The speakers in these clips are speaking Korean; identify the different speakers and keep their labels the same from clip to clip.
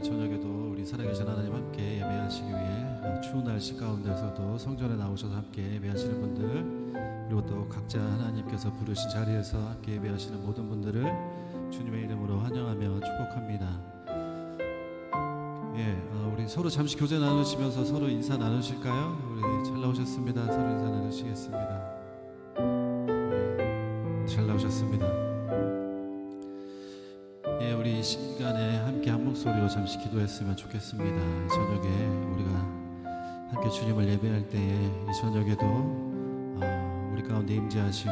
Speaker 1: 저녁에도 우리 살아계신 하나님 함께 예배하시기 위해 추운 날씨 가운데서도 성전에 나오셔서 함께 예배하시는 분들, 그리고 또 각자 하나님께서 부르신 자리에서 함께 예배하시는 모든 분들을 주님의 이름으로 환영하며 축복합니다. 우리 서로 잠시 교제 나누시면서 서로 인사 나누실까요? 우리 잘 나오셨습니다. 서로 인사 나누시겠습니다. 잘 나오셨습니다. 우리 이 시간에 함께 한 목소리로 잠시 기도했으면 좋겠습니다. 저녁에 우리가 함께 주님을 예배할 때에 이 저녁에도 우리 가운데 임재하시고,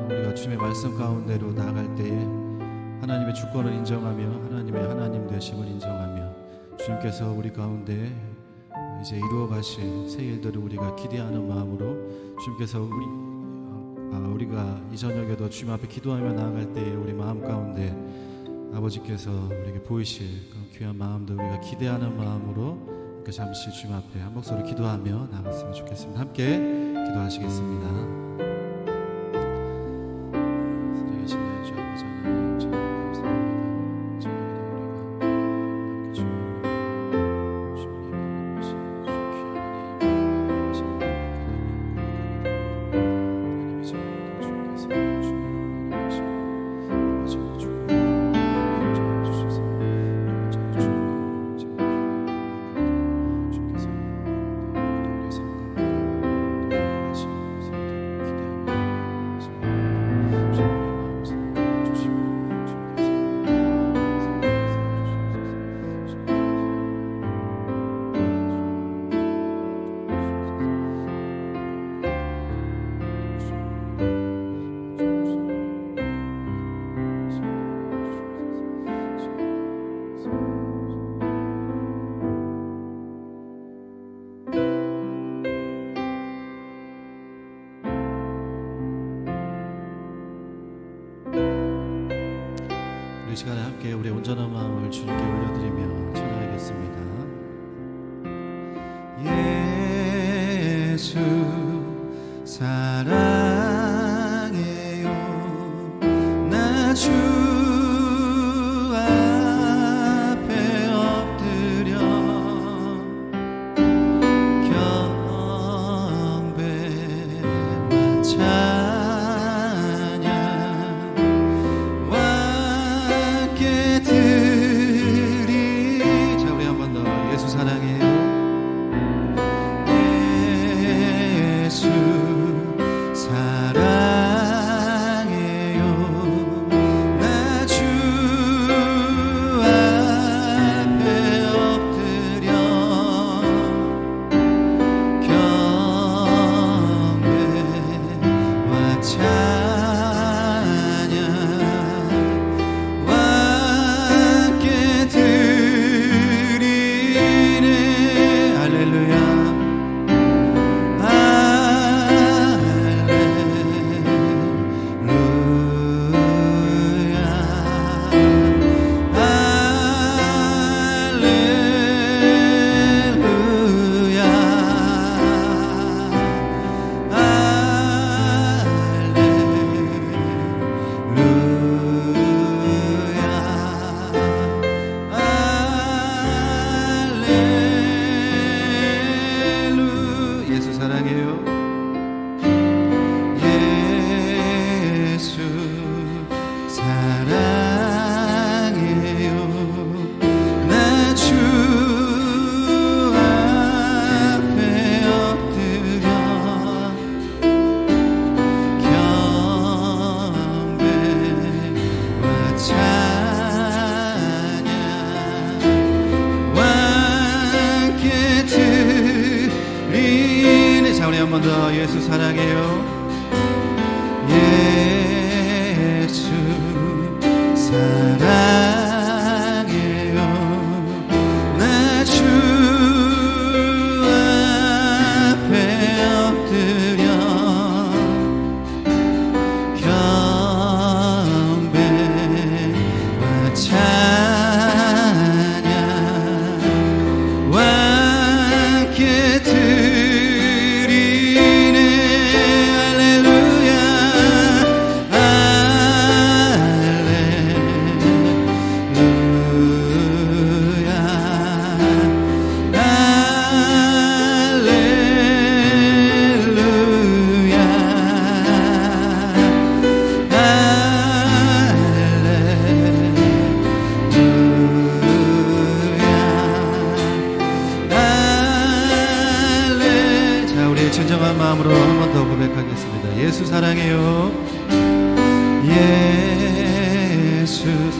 Speaker 1: 또 우리가 주님의 말씀 가운데로 나아갈 때에 하나님의 주권을 인정하며 하나님의 하나님 되심을 인정하며 주님께서 우리 가운데 이제 이루어 가실 새 일들을 우리가 기대하는 마음으로 주님께서 우리가 이 저녁에도 주님 앞에 기도하며 나아갈 때에 우리 마음 가운데 아버지께서 우리에게 보이실 그 귀한 마음도 우리가 기대하는 마음으로 잠시 주님 앞에 한 목소리 기도하며 나갔으면 좋겠습니다. 함께 기도하시겠습니다. 이 시간에 함께 우리의 온전한 마음을 주님께 올려드리며 찬양하겠습니다. 예수 사랑해요. 나 주 앞에 엎드려 경배와 찬양 자, 우리 한 번 더 예수 사랑해요. 예수 사랑해요. 나 주 앞에 엎드려 경배와 찬양 한 번 더 예수 사랑해요. 예수 사랑해요. 나 주 앞에 엎드려 경배와 찬양 함께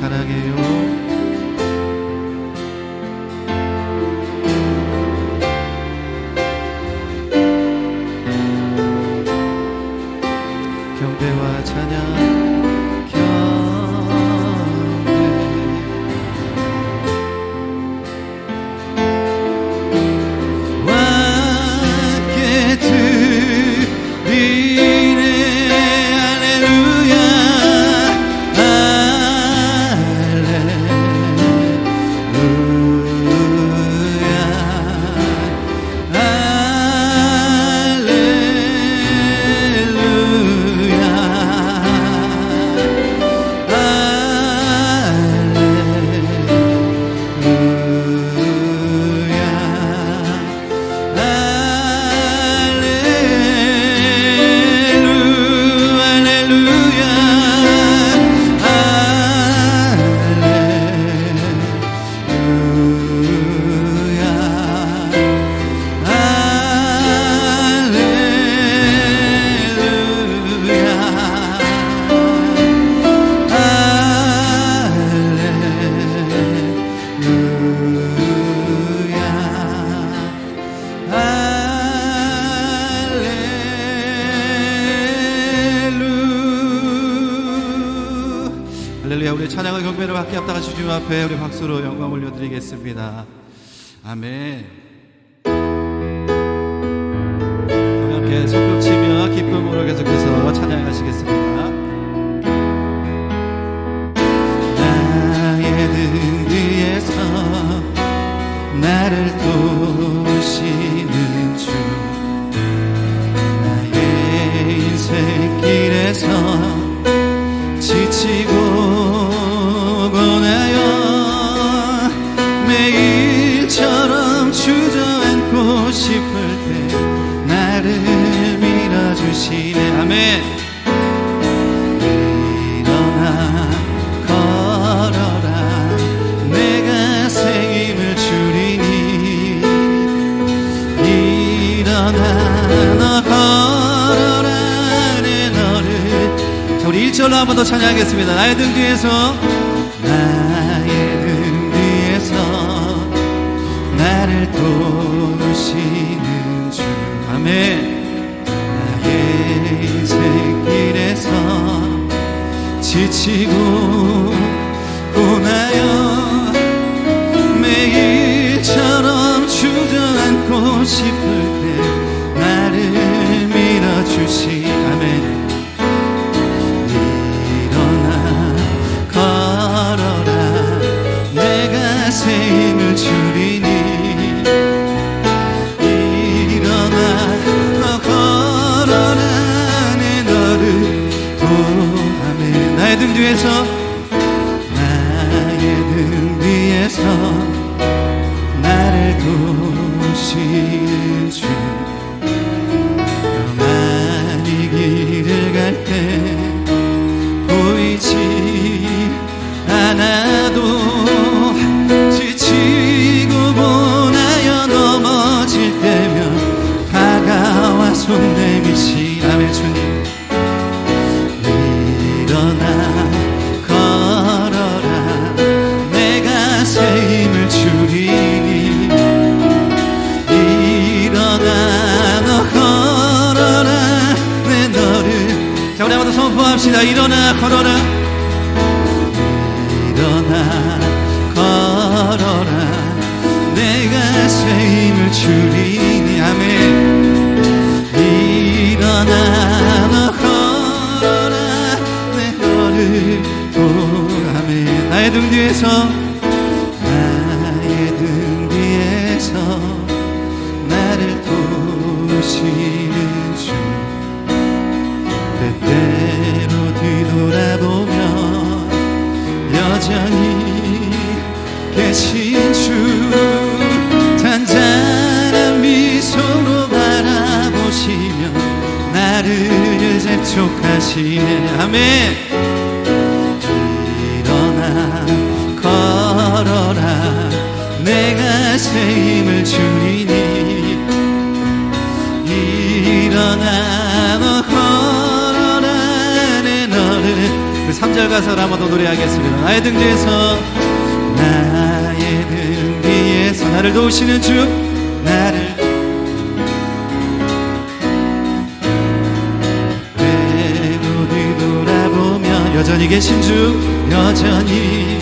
Speaker 1: 사랑해요. 경배와 찬양 경배 함께 드리네 할렐루야 할렐루야. 우리 찬양과 경배를 함께 합당하신 주님 앞에 우리 박수로 영광 올려드리겠습니다. 아멘. 함께 손뼉 치며 기쁨으로 계속해서 찬양하시겠습니다. 나의 등 뒤에서 나를 도우시는 주, 나의 인생길에서 지치고 고나여 매일처럼 주저앉고 싶을 때 나를 밀어주시네. 아멘. 일어나 걸어라 내가 새 힘을 주리니. 일어나 너 걸어라 내 너를. 자, 우리 1절로 한 번 더 찬양하겠습니다. 나의 등 뒤에서 나를 도우시는 주. 아멘. 나의 인생길에서 지치고 고나여 매일처럼 주저앉고 싶을 때 나를 밀어주시. 아멘. 새 힘을 주리니. 일어나 너 걸어라 내 너를 도우아멘. 나의 등 뒤에서 나를 도우시는 주. 평안히 길을 갈 때 보이지 않아도 지치고 고나여 넘어질 때면 다가와 손 내미시. 아멘. 주님. 일어나 걸어라 내가 새 힘을 주리니. 일어나 너 걸어라 내 너를. 자, 우리 한번 더 선포합시다. 일어나 걸어라. 일어나 걸어라 내가 새 힘을 주리니. 아멘. 일어나 너 걸어라 내 너를 도우아멘. 나의 등 뒤에서 나를 도우시는 주. 때때로 뒤돌아보면 여전히 계신 주. 잔잔한 미소로 바라보시며 나를 재촉하시네. 아멘. 일어나 걸어라 내가 새 힘을 주리니. 일어나 너 걸어라 내 너를. 3절 1절 가사를 한번 더 노래하겠습니다. 나의 등 뒤에서, 나의 등 뒤에서 나를 도우시는 주, 나를 외로 뒤돌아보며 여전히 계신 주, 여전히.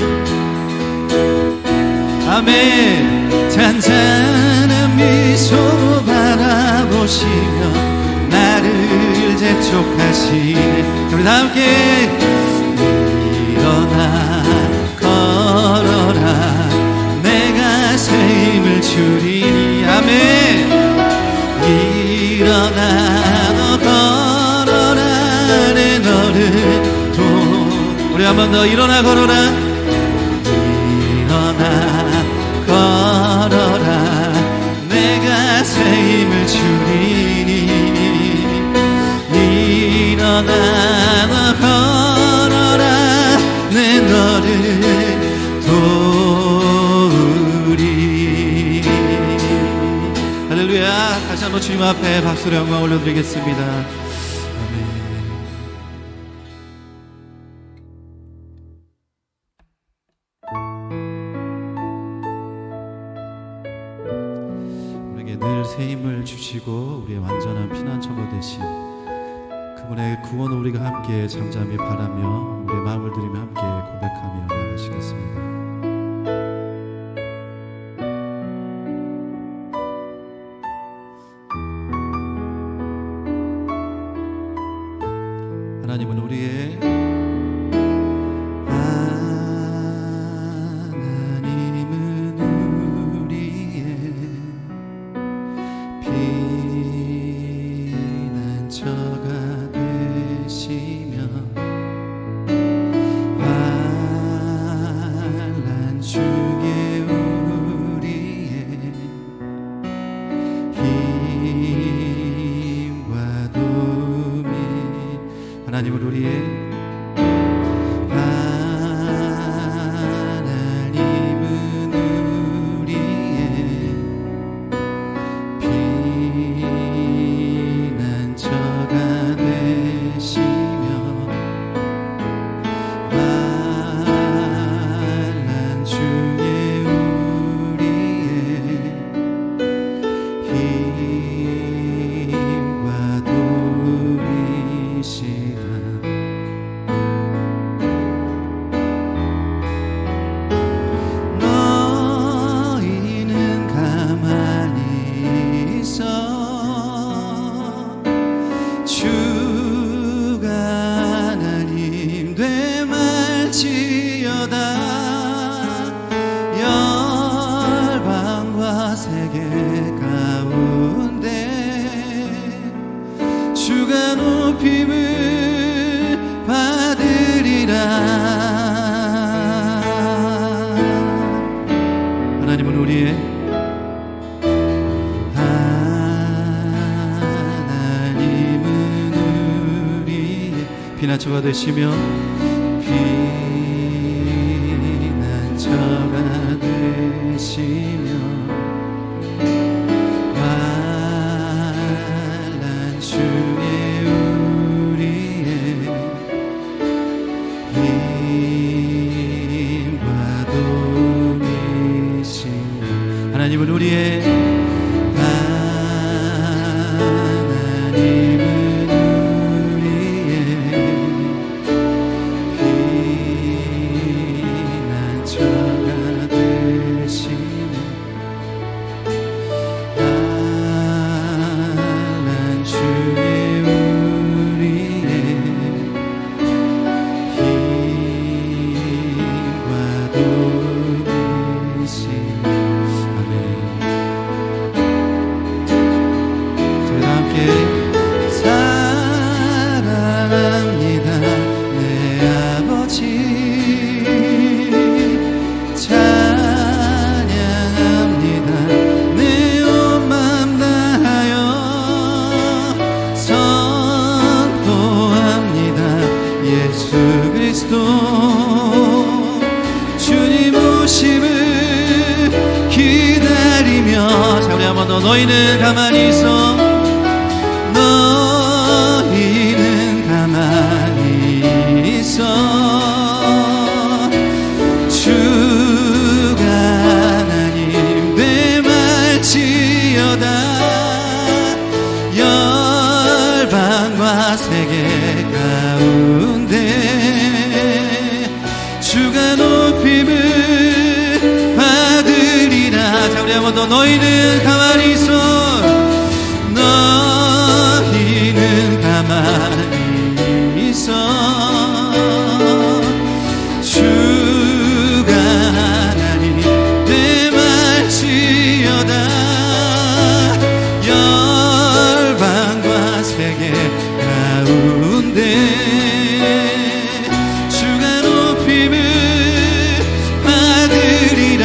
Speaker 1: 아멘. 잔잔한 미소 바라보시며 나를 재촉하시네. 우리 다 함께 일어나 걸어라 내가 새 힘을 주리니. 아멘. 일어나 너 걸어라 내 너를 우리 한 번 더 일어나 걸어라. 일어나 걸어라 내가 새 힘을 주리니. 일어나 너 걸어라 내 너를 도우리. 할렐루야. 다시 한번 주님 앞에 박수로 영광 올려드리겠습니다. 아멘. 우리에게 늘 새 힘을 주시고 우리의 완전한 피난처가 되신 그분의 구원을 우리가 함께 잠잠히 바라며 우리의 마음을 들이며 함께 고백하며 나가시겠습니다. 하나님은 우리의 피난처가 되시며 환난 중에 우리의 힘과 도움이. 하나님은 우리의 주가 높임을 받으리라. 하나님은 우리의 피난처가 되시며 피난처가 되시며 환난 중에 우리의 힘과 도움이시며 하나님은 우리의 주님 오심을 기다리며 자 우리 한번 더 너희는 가만히 있어 너희는 가만히 있어 잡아도 너희는 가만히 있어. 너희는 가만히 있어. 주가 하나님 내 말지어다. 열방과 세계 가운데 주가 높임을 받으리라.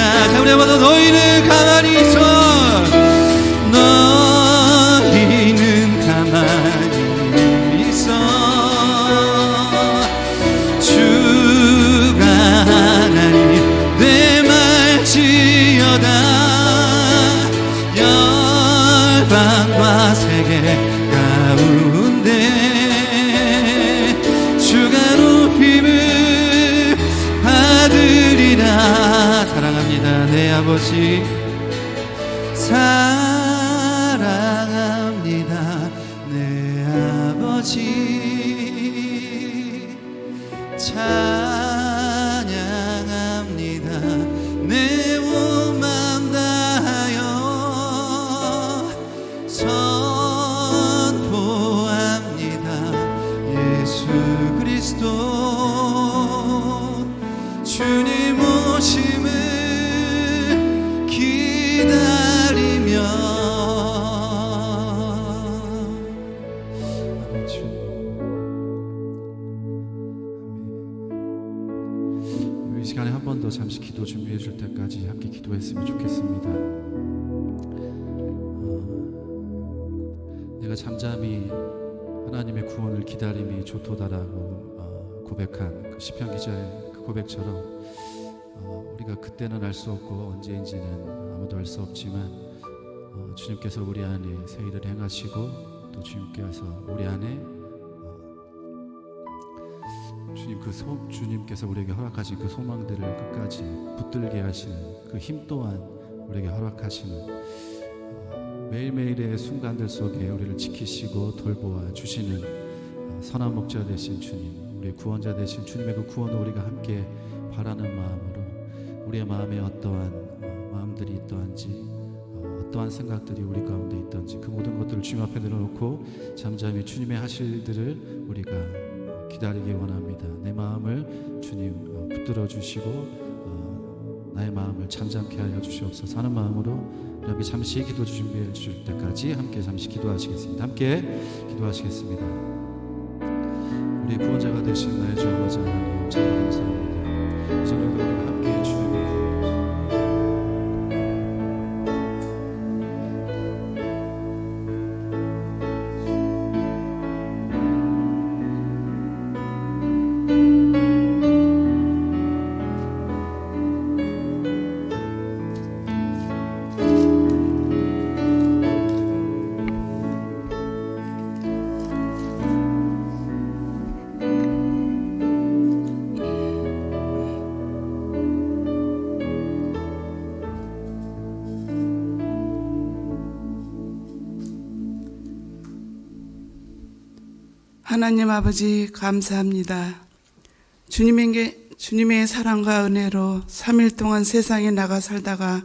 Speaker 1: 잡아도 너희는 가만히 있어. 너희는 가만히 있어. 주가 하나님 내 말지어다. 열방과 세계 가운데 주가 높임을 받으리라. 사랑합니다 내 아버지, 사랑합니다 내 아버지, 찬양합니다 내 온 맘 다하여 선포합니다 예수 그리스도. 주님 오심을 기다리며. 아멘. 주님, 이 시간에 한 번 더 잠시 기도 준비해 줄 때까지 함께 기도했으면 좋겠습니다. 내가 잠잠히 하나님의 구원을 기다림이 좋도다라고 고백한 그 시편 기자의 그 고백처럼 우리가 그때는 알 수 없고 언제인지는 아무도 알 수 없지만 주님께서 우리 안에 새 일을 행하시고 또 주님께서 우리 안에 주님께서 우리에게 허락하신 그 소망들을 끝까지 붙들게 하시는 그 힘 또한 우리에게 허락하시는 매일매일의 순간들 속에 우리를 지키시고 돌보아 주시는 선한 목자 되신 주님, 우리의 구원자 되신 주님의 그 구원을 우리가 함께 바라는 마음으로 우리의 마음에 어떠한 마음들이 있던지 어떠한 생각들이 우리 가운데 있던지 그 모든 것들을 주님 앞에 내려놓고 잠잠히 주님의 하실 일들을 우리가 기다리기 원합니다. 내 마음을 주님 붙들어 주시고 나의 마음을 잠잠케 하여 주시옵소서 하는 마음으로 우리 잠시 기도 준비해 주실 때까지 함께 잠시 기도하시겠습니다. 함께 기도하시겠습니다. 우리 구원자가 되신 나의 주 아버지 하나님 참 감사합니다. 이 저녁에 우리가 함께 주님을
Speaker 2: 하나님 아버지 감사합니다. 주님의 사랑과 은혜로 3일 동안 세상에 나가 살다가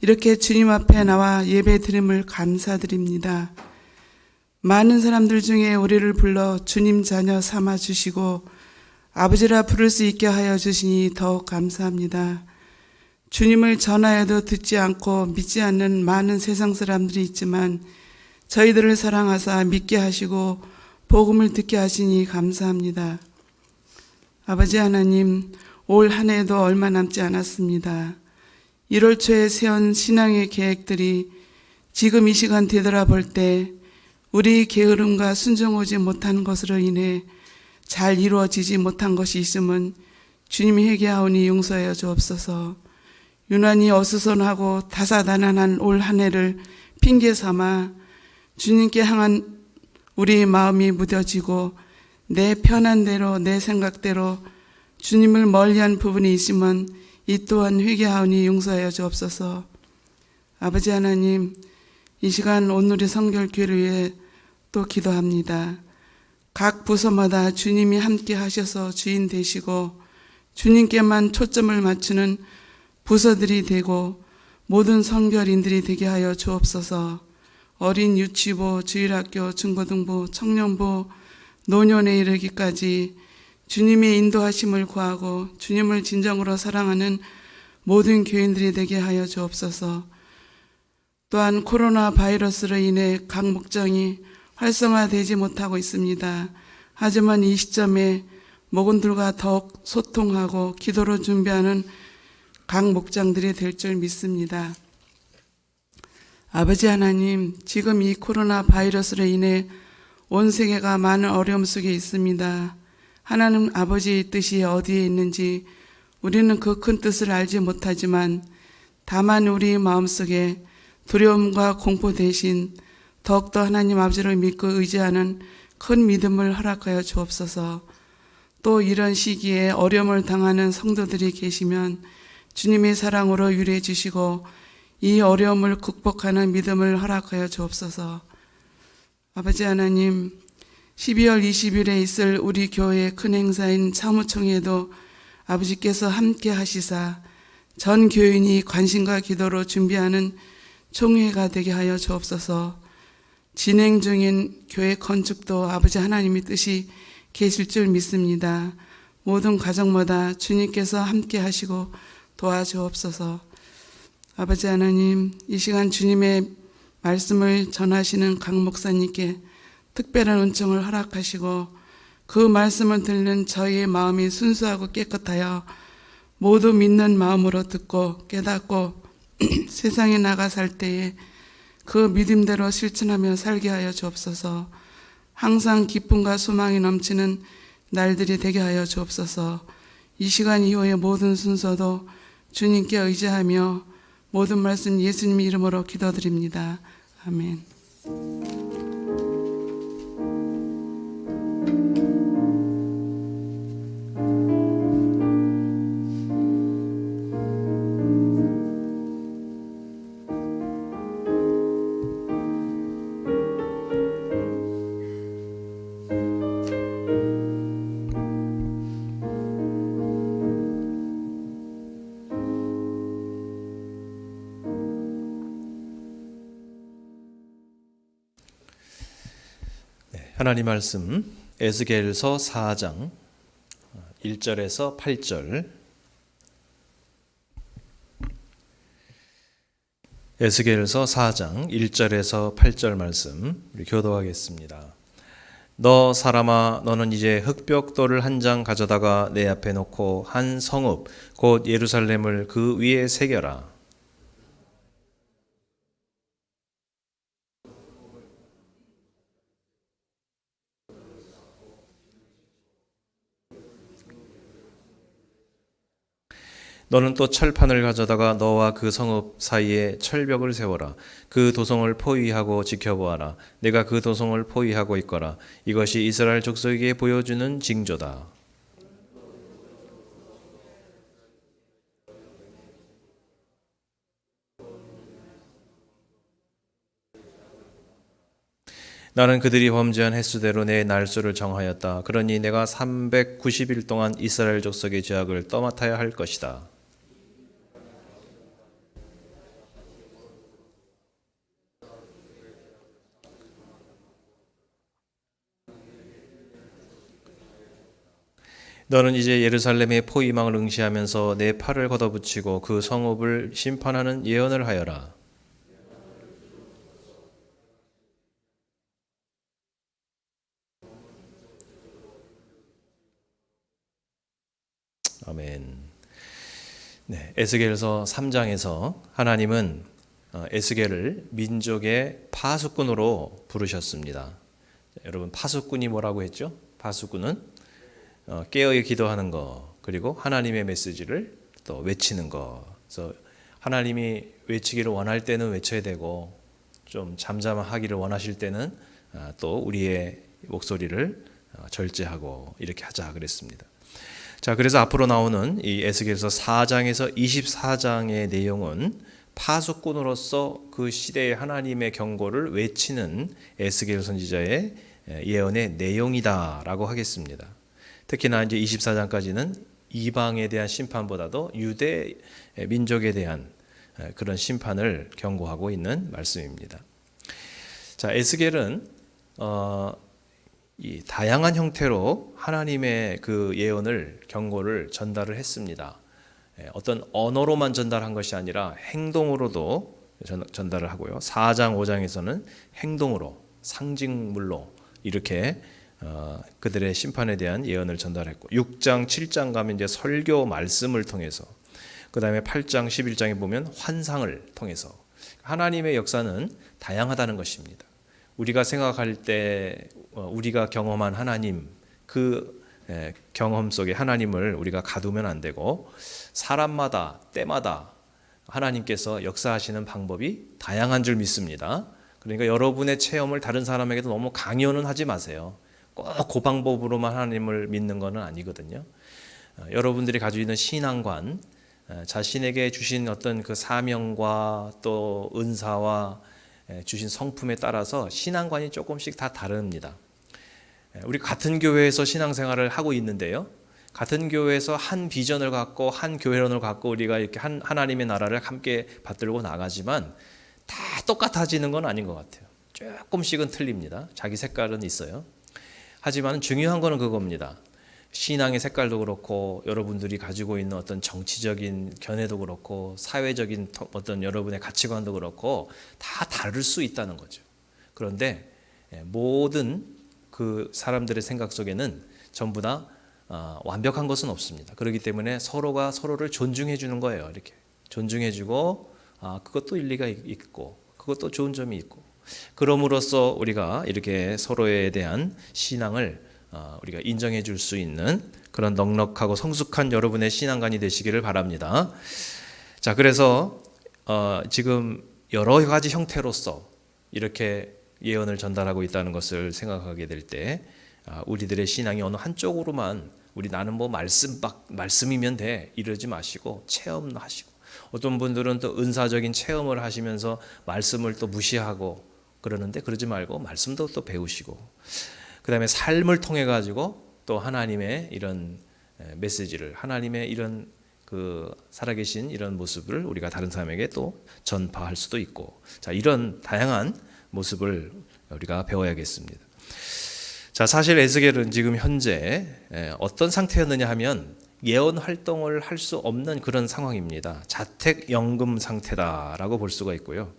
Speaker 2: 이렇게 주님 앞에 나와 예배 드림을 감사드립니다. 많은 사람들 중에 우리를 불러 주님 자녀 삼아 주시고 아버지라 부를 수 있게 하여 주시니 더욱 감사합니다. 주님을 전하여도 듣지 않고 믿지 않는 많은 세상 사람들이 있지만 저희들을 사랑하사 믿게 하시고 복음을 듣게 하시니 감사합니다. 아버지 하나님, 올 한 해도 얼마 남지 않았습니다. 1월 초에 세운 신앙의 계획들이 지금 이 시간 되돌아볼 때 우리 게으름과 순종하지 못한 것으로 인해 잘 이루어지지 못한 것이 있으면 주님이 회개하오니 용서하여 주옵소서. 유난히 어수선하고 다사다난한 올 한 해를 핑계 삼아 주님께 향한 우리 마음이 무뎌지고 내 편한 대로 내 생각대로 주님을 멀리한 부분이 있으면 이 또한 회개하오니 용서하여 주옵소서. 아버지 하나님, 이 시간 오늘의 성결교회를 위해 또 기도합니다. 각 부서마다 주님이 함께 하셔서 주인 되시고 주님께만 초점을 맞추는 부서들이 되고 모든 성결인들이 되게 하여 주옵소서. 어린 유치부, 주일학교, 중고등부, 청년부, 노년에 이르기까지 주님의 인도하심을 구하고 주님을 진정으로 사랑하는 모든 교인들이 되게 하여 주옵소서. 또한 코로나 바이러스로 인해 각 목장이 활성화되지 못하고 있습니다. 하지만 이 시점에 목원들과 더욱 소통하고 기도로 준비하는 각 목장들이 될 줄 믿습니다. 아버지 하나님, 지금 이 코로나 바이러스로 인해 온 세계가 많은 어려움 속에 있습니다. 하나님 아버지의 뜻이 어디에 있는지 우리는 그 큰 뜻을 알지 못하지만 다만 우리 마음속에 두려움과 공포 대신 더욱더 하나님 아버지를 믿고 의지하는 큰 믿음을 허락하여 주옵소서. 또 이런 시기에 어려움을 당하는 성도들이 계시면 주님의 사랑으로 위로해 주시고 이 어려움을 극복하는 믿음을 허락하여 주옵소서. 아버지 하나님, 12월 20일에 있을 우리 교회의 큰 행사인 사무총회도 아버지께서 함께 하시사 전 교인이 관심과 기도로 준비하는 총회가 되게 하여 주옵소서. 진행 중인 교회 건축도 아버지 하나님의 뜻이 계실 줄 믿습니다. 모든 가정마다 주님께서 함께 하시고 도와주옵소서. 아버지 하나님, 이 시간 주님의 말씀을 전하시는 강 목사님께 특별한 은총을 허락하시고 그 말씀을 듣는 저희의 마음이 순수하고 깨끗하여 모두 믿는 마음으로 듣고 깨닫고 세상에 나가 살 때에 그 믿음대로 실천하며 살게 하여 주옵소서. 항상 기쁨과 소망이 넘치는 날들이 되게 하여 주옵소서. 이 시간 이후의 모든 순서도 주님께 의지하며 모든 말씀 예수님 이름으로 기도드립니다. 아멘.
Speaker 3: 하나님 말씀 에스겔서 4장 1절에서 8절. 에스겔서 4장 1절에서 8절 말씀 우리 교도하겠습니다. 너 사람아, 너는 이제 흑벽돌을 한 장 가져다가 내 앞에 놓고 한 성읍 곧 예루살렘을 그 위에 새겨라. 너는 또 철판을 가져다가 너와 그 성읍 사이에 철벽을 세워라. 그 도성을 포위하고 지켜보아라. 내가 그 도성을 포위하고 있거라. 이것이 이스라엘 족속에게 보여주는 징조다. 나는 그들이 범죄한 횟수대로 내 날수를 정하였다. 그러니 내가 390일 동안 이스라엘 족속의 죄악을 떠맡아야 할 것이다. 너는 이제 예루살렘의 포위망을 응시하면서 내 팔을 걷어붙이고 그 성읍을 심판하는 예언을 하여라. 아멘. 네, 에스겔서 3장에서 하나님은 에스겔을 민족의 파수꾼으로 부르셨습니다. 여러분, 파수꾼이 뭐라고 했죠? 파수꾼은 깨어 기도하는 거, 그리고 하나님의 메시지를 또 외치는 거. 그래서 하나님이 외치기를 원할 때는 외쳐야 되고 좀 잠잠하기를 원하실 때는 또 우리의 목소리를 절제하고 이렇게 하자 그랬습니다. 자, 그래서 앞으로 나오는 이 에스겔서 4장에서 24장의 내용은 파수꾼으로서 그 시대의 하나님의 경고를 외치는 에스겔 선지자의 예언의 내용이다라고 하겠습니다. 특히나 이제 24장까지는 이방에 대한 심판보다도 유대 민족에 대한 그런 심판을 경고하고 있는 말씀입니다. 자, 에스겔은 이 다양한 형태로 하나님의 그 예언을 경고를 전달을 했습니다. 어떤 언어로만 전달한 것이 아니라 행동으로도 전달을 하고요. 4장 5장에서는 행동으로 상징물로 이렇게 그들의 심판에 대한 예언을 전달했고 6장 7장 가면 이제 설교 말씀을 통해서 그 다음에 8장 11장에 보면 환상을 통해서 하나님의 역사는 다양하다는 것입니다. 우리가 생각할 때 우리가 경험한 하나님 그 경험 속에 하나님을 우리가 가두면 안 되고 사람마다 때마다 하나님께서 역사하시는 방법이 다양한 줄 믿습니다. 그러니까 여러분의 체험을 다른 사람에게도 너무 강요는 하지 마세요. 꼭 그 방법으로만 하나님을 믿는 것은 아니거든요. 여러분들이 가지고 있는 신앙관, 자신에게 주신 어떤 그 사명과 또 은사와 주신 성품에 따라서 신앙관이 조금씩 다 다릅니다. 우리 같은 교회에서 신앙생활을 하고 있는데요. 같은 교회에서 한 비전을 갖고 한 교회론을 갖고 우리가 이렇게 하나님의 나라를 함께 받들고 나가지만 다 똑같아지는 건 아닌 것 같아요. 조금씩은 틀립니다. 자기 색깔은 있어요. 하지만 중요한 거는 그겁니다. 신앙의 색깔도 그렇고 여러분들이 가지고 있는 어떤 정치적인 견해도 그렇고 사회적인 어떤 여러분의 가치관도 그렇고 다 다를 수 있다는 거죠. 그런데 모든 그 사람들의 생각 속에는 전부 다 완벽한 것은 없습니다. 그렇기 때문에 서로가 서로를 존중해 주는 거예요. 이렇게 존중해 주고 그것도 일리가 있고 그것도 좋은 점이 있고 그럼으로써 우리가 이렇게 서로에 대한 신앙을 우리가 인정해 줄 수 있는 그런 넉넉하고 성숙한 여러분의 신앙관이 되시기를 바랍니다. 자, 그래서 지금 여러 가지 형태로서 이렇게 예언을 전달하고 있다는 것을 생각하게 될 때 우리들의 신앙이 어느 한쪽으로만 나는 뭐 말씀이면 돼 이러지 마시고 체험도 하시고 어떤 분들은 또 은사적인 체험을 하시면서 말씀을 또 무시하고 그러는데 그러지 말고 말씀도 또 배우시고 그 다음에 삶을 통해 가지고 또 하나님의 이런 메시지를 하나님의 이런 그 살아계신 이런 모습을 우리가 다른 사람에게 또 전파할 수도 있고 자 이런 다양한 모습을 우리가 배워야겠습니다. 자 사실 에스겔은 지금 현재 어떤 상태였느냐 하면 예언 활동을 할 수 없는 그런 상황입니다. 자택연금 상태다라고 볼 수가 있고요.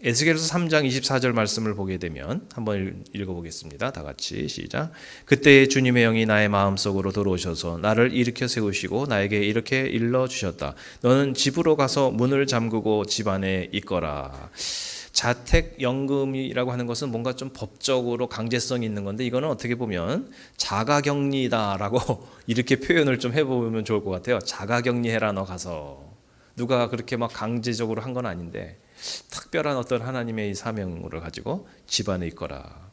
Speaker 3: 에스겔서 3장 24절 말씀을 보게 되면 한번 읽어보겠습니다. 다 같이 시작. 그때 주님의 영이 나의 마음속으로 들어오셔서 나를 일으켜 세우시고 나에게 이렇게 일러주셨다. 너는 집으로 가서 문을 잠그고 집 안에 있거라. 자택연금이라고 하는 것은 뭔가 좀 법적으로 강제성이 있는 건데 이거는 어떻게 보면 자가격리다라고 이렇게 표현을 좀 해보면 좋을 것 같아요. 자가격리해라 너 가서. 누가 그렇게 막 강제적으로 한 건 아닌데 특별한 어떤 하나님의 사명을 가지고 집안에 있거라.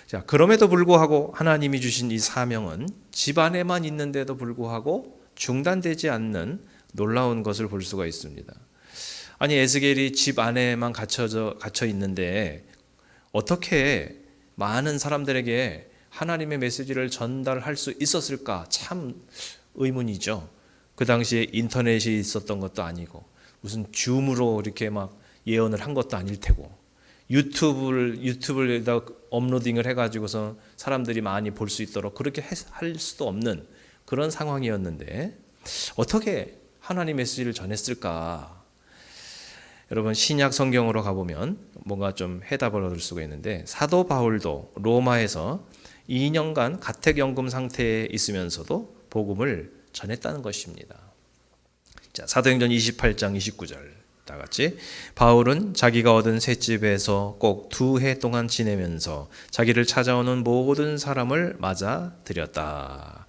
Speaker 3: 자, 그럼에도 불구하고 하나님이 주신 이 사명은 집안에만 있는데도 불구하고 중단되지 않는 놀라운 것을 볼 수가 있습니다. 아니 에스겔이 집 안에만 갇혀 있는데 어떻게 많은 사람들에게 하나님의 메시지를 전달할 수 있었을까? 참 의문이죠. 그 당시에 인터넷이 있었던 것도 아니고 무슨 줌으로 이렇게 막 예언을 한 것도 아닐 테고 유튜브에다 업로딩을 해가지고서 사람들이 많이 볼 수 있도록 그렇게 할 수도 없는 그런 상황이었는데 어떻게 하나님 메시지를 전했을까? 여러분 신약 성경으로 가보면 뭔가 좀 해답을 얻을 수가 있는데 사도 바울도 로마에서 2년간 가택연금 상태에 있으면서도 복음을 전했다는 것입니다. 자, 사도행전 28장 29절 다 같이 바울은 자기가 얻은 셋집에서 꼭 2해 동안 지내면서 자기를 찾아오는 모든 사람을 맞아 들였다.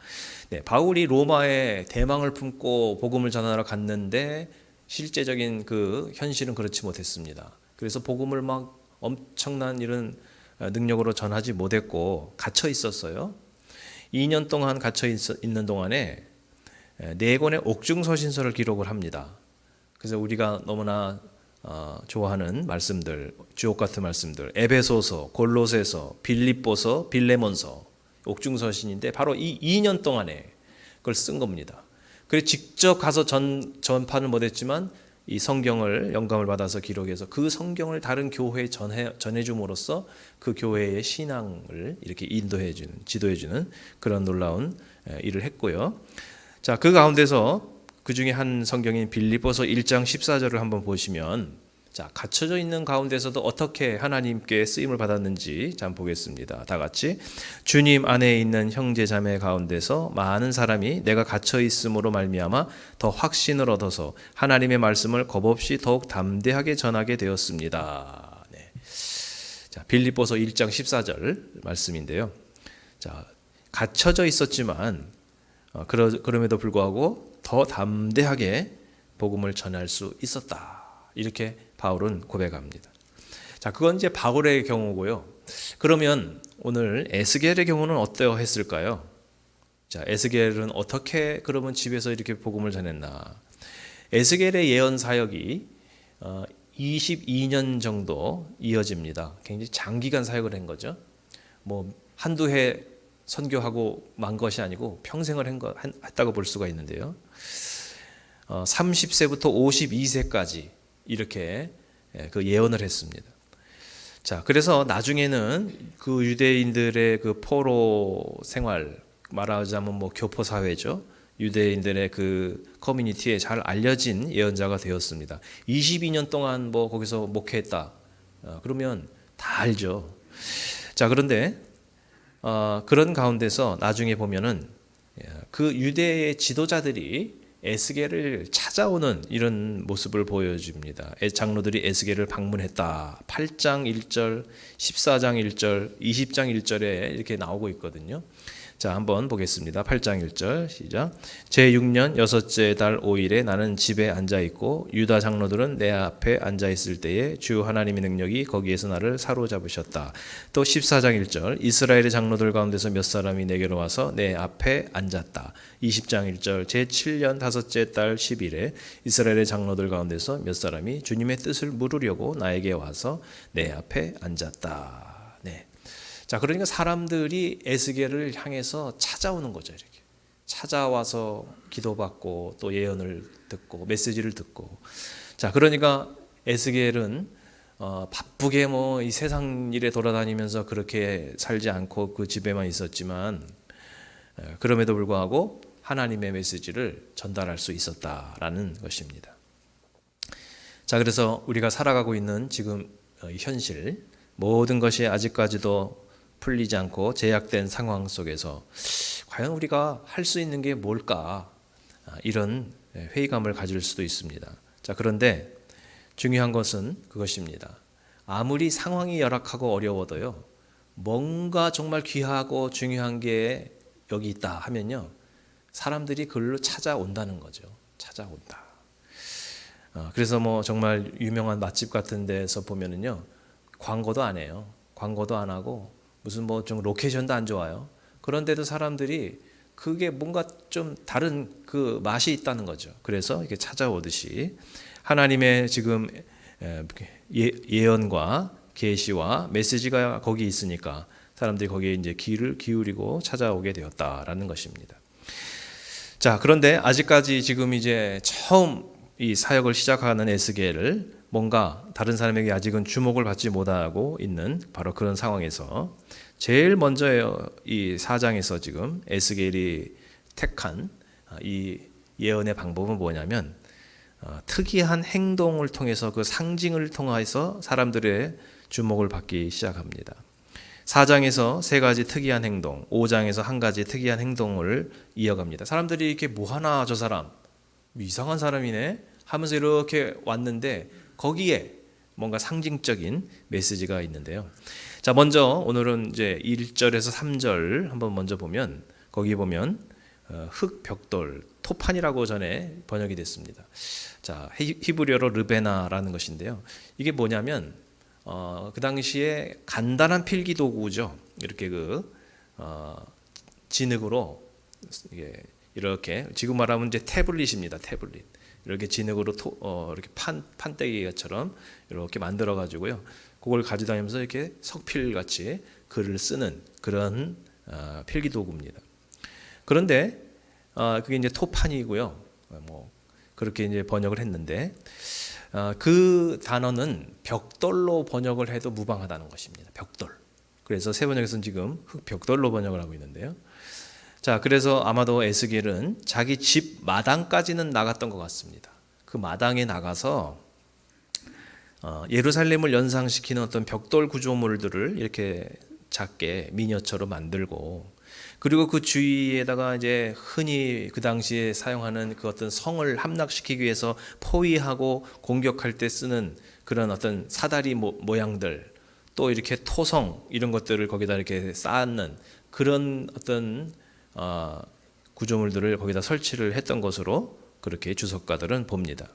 Speaker 3: 네, 바울이 로마에 대망을 품고 복음을 전하러 갔는데 실제적인 그 현실은 그렇지 못했습니다. 그래서 복음을 막 엄청난 이런 능력으로 전하지 못했고 갇혀 있었어요. 2년 동안 갇혀 있는 동안에 4권의 옥중서신서를 기록을 합니다. 그래서 우리가 너무나 좋아하는 말씀들, 주옥 같은 말씀들, 에베소서, 골로새서, 빌립보서, 빌레몬서, 옥중서신인데 바로 이 2년 동안에 그걸 쓴 겁니다. 그래서 직접 가서 전파는 못했지만 이 성경을 영감을 받아서 기록해서 그 성경을 다른 교회에 전해줌으로써 그 교회의 신앙을 이렇게 인도해주는, 지도해주는 그런 놀라운 일을 했고요. 자, 그 가운데서 그 중에 한 성경인 빌립보서 1장 14절을 한번 보시면, 자, 갇혀져 있는 가운데서도 어떻게 하나님께 쓰임을 받았는지 잠 보겠습니다. 다 같이. 주님 안에 있는 형제 자매 가운데서 많은 사람이 내가 갇혀 있음으로 말미암아 더 확신을 얻어서 하나님의 말씀을 겁없이 더욱 담대하게 전하게 되었습니다. 네. 자, 빌립보서 1장 14절 말씀인데요. 자, 갇혀져 있었지만 그럼에도 불구하고 더 담대하게 복음을 전할 수 있었다. 이렇게 바울은 고백합니다. 자, 그건 이제 바울의 경우고요. 그러면 오늘 에스겔의 경우는 어떠했을까요? 자, 에스겔은 어떻게 그러면 집에서 이렇게 복음을 전했나? 에스겔의 예언 사역이 22년 정도 이어집니다. 굉장히 장기간 사역을 한 거죠. 뭐 한두 해 선교하고 만 것이 아니고 평생을 했다고 볼 수가 있는데요. 30세부터 52세까지 이렇게 그 예언을 했습니다. 자, 그래서 나중에는 그 유대인들의 그 포로 생활, 말하자면 뭐 교포 사회죠. 유대인들의 그 커뮤니티에 잘 알려진 예언자가 되었습니다. 22년 동안 뭐 거기서 목회했다. 그러면 다 알죠. 자, 그런데 그런 가운데서 나중에 보면은 그 유대의 지도자들이 에스겔을 찾아오는 이런 모습을 보여줍니다. 장로들이 에스겔을 방문했다. 8장 1절, 14장 1절, 20장 1절에 이렇게 나오고 있거든요. 자, 한번 보겠습니다. 8장 1절 시작. 제6년 여섯째 달 5일에 나는 집에 앉아있고 유다 장로들은 내 앞에 앉아있을 때에 주 하나님의 능력이 거기에서 나를 사로잡으셨다. 또 14장 1절 이스라엘의 장로들 가운데서 몇 사람이 내게로 와서 내 앞에 앉았다. 20장 1절 제7년 다섯째 달 10일에 이스라엘의 장로들 가운데서 몇 사람이 주님의 뜻을 물으려고 나에게 와서 내 앞에 앉았다. 네. 자, 그러니까 사람들이 에스겔을 향해서 찾아오는 거죠. 이렇게 찾아와서 기도받고 또 예언을 듣고 메시지를 듣고. 자, 그러니까 에스겔은 바쁘게 뭐 이 세상 일에 돌아다니면서 그렇게 살지 않고 그 집에만 있었지만 그럼에도 불구하고 하나님의 메시지를 전달할 수 있었다라는 것입니다. 자, 그래서 우리가 살아가고 있는 지금 현실 모든 것이 아직까지도 풀리지 않고 제약된 상황 속에서 과연 우리가 할 수 있는 게 뭘까? 이런 회의감을 가질 수도 있습니다. 자, 그런데 중요한 것은 그것입니다. 아무리 상황이 열악하고 어려워도요, 뭔가 정말 귀하고 중요한 게 여기 있다 하면요, 사람들이 그걸로 찾아온다는 거죠. 찾아온다. 그래서 뭐 정말 유명한 맛집 같은 데서 보면은요, 광고도 안 해요. 광고도 안 하고 무슨 뭐 좀 로케이션도 안 좋아요. 그런데도 사람들이 그게 뭔가 좀 다른 그 맛이 있다는 거죠. 그래서 이렇게 찾아오듯이 하나님의 지금 예언과 계시와 메시지가 거기 있으니까 사람들이 거기에 이제 귀를 기울이고 찾아오게 되었다라는 것입니다. 자, 그런데 아직까지 지금 이제 처음 이 사역을 시작하는 에스겔을 뭔가 다른 사람에게 아직은 주목을 받지 못하고 있는 바로 그런 상황에서 제일 먼저 이 4장에서 지금 에스겔이 택한 이 예언의 방법은 뭐냐면 특이한 행동을 통해서 그 상징을 통해서 사람들의 주목을 받기 시작합니다. 4장에서 세 가지 특이한 행동, 5장에서 한 가지 특이한 행동을 이어갑니다. 사람들이 이렇게 뭐하나 저 사람 이상한 사람이네 하면서 이렇게 왔는데 거기에 뭔가 상징적인 메시지가 있는데요. 자, 먼저 오늘은 이제 1절에서 3절 한번 먼저 보면 거기 보면 흙벽돌, 토판이라고 전에 번역이 됐습니다. 자, 히브리어로 르베나라는 것인데요. 이게 뭐냐면 그 당시에 간단한 필기 도구죠. 이렇게 진흙으로 이렇게 지금 말하면 이제 태블릿입니다. 태블릿. 이렇게 진흙으로 이렇게 판때기처럼 이렇게 만들어 가지고요. 그걸 가져다니면서 이렇게 석필 같이 글을 쓰는 그런 필기 도구입니다. 그런데 그게 이제 토판이고요. 그렇게 이제 번역을 했는데 그 단어는 벽돌로 번역을 해도 무방하다는 것입니다. 벽돌. 그래서 새 번역에서는 지금 흑벽돌로 번역을 하고 있는데요. 자, 그래서 아마도 에스겔은 자기 집 마당까지는 나갔던 것 같습니다. 그 마당에 나가서 예루살렘을 연상시키는 어떤 벽돌 구조물들을 이렇게 작게 미니어처로 만들고, 그리고 그 주위에다가 이제 흔히 그 당시에 사용하는 그 어떤 성을 함락시키기 위해서 포위하고 공격할 때 쓰는 그런 어떤 사다리 모양들, 또 이렇게 토성 이런 것들을 거기다 이렇게 쌓는 그런 어떤 구조물들을 거기다 설치를 했던 것으로 그렇게 주석가들은 봅니다.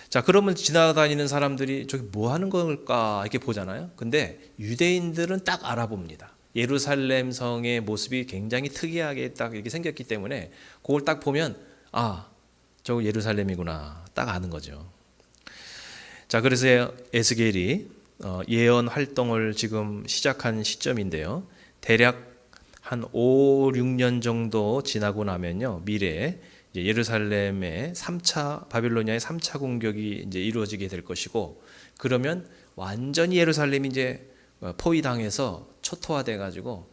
Speaker 3: 자, 그러면 지나다니는 사람들이 저기 뭐 하는 걸까 이렇게 보잖아요. 근데 유대인들은 딱 알아봅니다. 예루살렘 성의 모습이 굉장히 특이하게 딱 이렇게 생겼기 때문에 그걸 딱 보면 저거 예루살렘이구나 딱 아는 거죠. 자, 그래서 에스겔이 예언 활동을 지금 시작한 시점인데요. 대략 한 5, 6년 정도 지나고 나면요, 미래에 이제 예루살렘의 3차 바빌로니아의 3차 공격이 이제 이루어지게 될 것이고, 그러면 완전히 예루살렘이 이제 포위당해서 초토화돼 가지고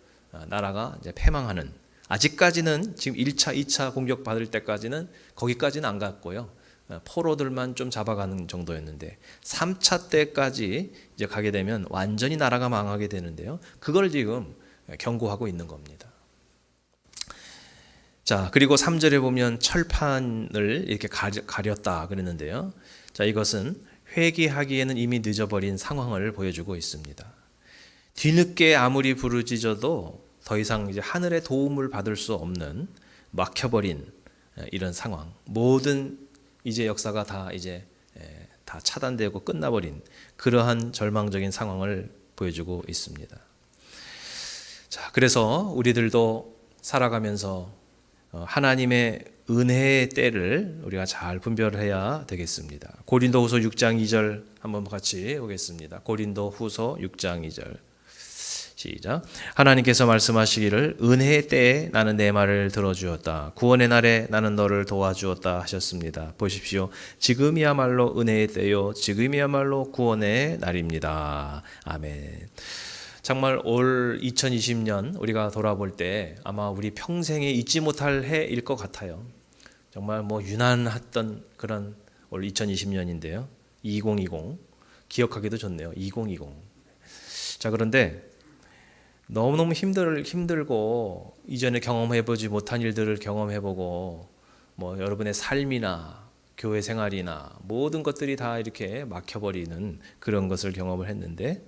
Speaker 3: 나라가 이제 패망하는, 아직까지는 지금 1차, 2차 공격 받을 때까지는 거기까지는 안 갔고요. 포로들만 좀 잡아가는 정도였는데 3차 때까지 이제 가게 되면 완전히 나라가 망하게 되는데요. 그걸 지금 경고하고 있는 겁니다. 자, 그리고 3절에 보면 철판을 이렇게 가렸다 그랬는데요. 자, 이것은 회개하기에는 이미 늦어버린 상황을 보여주고 있습니다. 뒤늦게 아무리 부르짖어도 더 이상 이제 하늘의 도움을 받을 수 없는 막혀버린 이런 상황, 모든 이제 역사가 다 이제 다 차단되고 끝나버린 그러한 절망적인 상황을 보여주고 있습니다. 자, 그래서 우리들도 살아가면서 하나님의 은혜의 때를 우리가 잘 분별해야 되겠습니다. 고린도후서 6장 2절 한번 같이 보겠습니다. 고린도후서 6장 2절 시작. 하나님께서 말씀하시기를 은혜의 때에 나는 내 말을 들어주었다. 구원의 날에 나는 너를 도와주었다 하셨습니다. 보십시오. 지금이야말로 은혜의 때요, 지금이야말로 구원의 날입니다. 아멘. 정말 올 2020년 우리가 돌아볼 때 아마 우리 평생에 잊지 못할 해일 것 같아요. 정말 뭐 유난했던 그런 올 2020년인데요. 2020 기억하기도 좋네요. 2020. 자, 그런데 너무너무 힘들고 이전에 경험해보지 못한 일들을 경험해보고, 뭐 여러분의 삶이나 교회 생활이나 모든 것들이 다 이렇게 막혀버리는 그런 것을 경험을 했는데,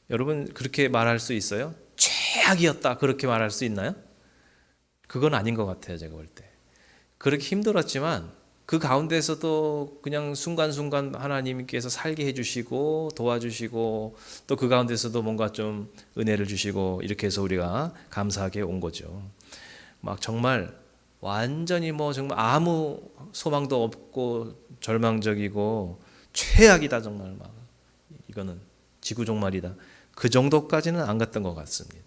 Speaker 3: 여러분 그렇게 말할 수 있어요? 최악이었다 그렇게 말할 수 있나요? 그건 아닌 것 같아요. 제가 볼 때 그렇게 힘들었지만 그 가운데서도 그냥 순간순간 하나님께서 살게 해주시고 도와주시고, 또 그 가운데서도 뭔가 좀 은혜를 주시고, 이렇게 해서 우리가 감사하게 온 거죠. 막 정말 완전히 뭐 정말 아무 소망도 없고 절망적이고 최악이다, 정말 막 이거는 지구 종말이다, 그 정도까지는 안 갔던 것 같습니다.